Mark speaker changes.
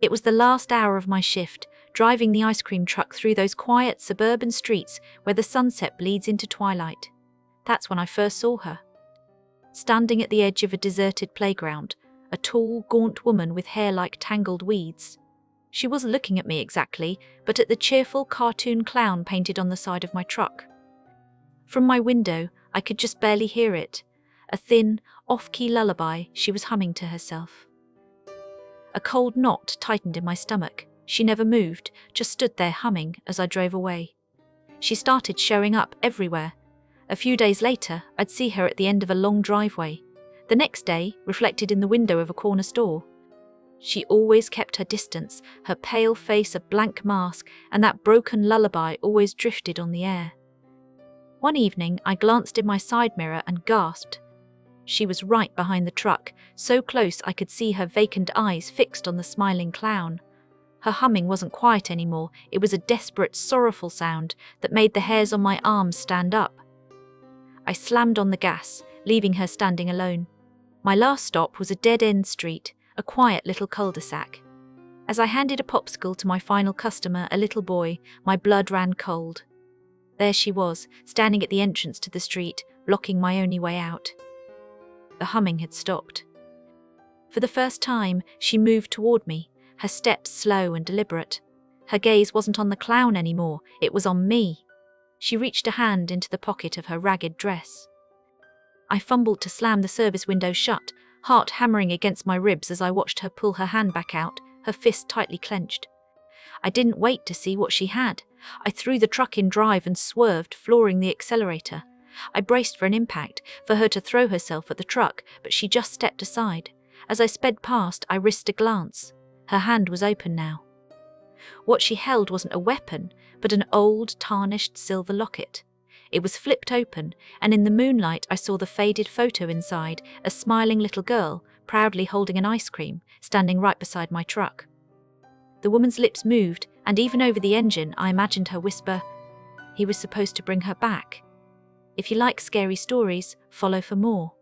Speaker 1: It was the last hour of my shift, driving the ice cream truck through those quiet suburban streets where the sunset bleeds into twilight. That's when I first saw her. Standing at the edge of a deserted playground, a tall, gaunt woman with hair like tangled weeds. She wasn't looking at me exactly, but at the cheerful cartoon clown painted on the side of my truck. From my window, I could just barely hear it, a thin, off-key lullaby she was humming to herself. A cold knot tightened in my stomach. She never moved, just stood there humming as I drove away. She started showing up everywhere. A few days later, I'd see her at the end of a long driveway. The next day, reflected in the window of a corner store. She always kept her distance, her pale face a blank mask, and that broken lullaby always drifted on the air. One evening, I glanced in my side mirror and gasped. She was right behind the truck, so close I could see her vacant eyes fixed on the smiling clown. Her humming wasn't quiet anymore, it was a desperate, sorrowful sound that made the hairs on my arms stand up. I slammed on the gas, leaving her standing alone. My last stop was a dead-end street, a quiet little cul-de-sac. As I handed a popsicle to my final customer, a little boy, my blood ran cold. There she was, standing at the entrance to the street, blocking my only way out. The humming had stopped. For the first time, she moved toward me, her steps slow and deliberate. Her gaze wasn't on the clown anymore, it was on me. She reached a hand into the pocket of her ragged dress. I fumbled to slam the service window shut, heart hammering against my ribs as I watched her pull her hand back out, her fist tightly clenched. I didn't wait to see what she had. I threw the truck in drive and swerved, flooring the accelerator. I braced for an impact, for her to throw herself at the truck, but she just stepped aside. As I sped past, I risked a glance. Her hand was open now. What she held wasn't a weapon, but an old, tarnished silver locket. It was flipped open, and in the moonlight I saw the faded photo inside, a smiling little girl, proudly holding an ice cream, standing right beside my truck. The woman's lips moved, and even over the engine I imagined her whisper, "He was supposed to bring her back." If you like scary stories, follow for more.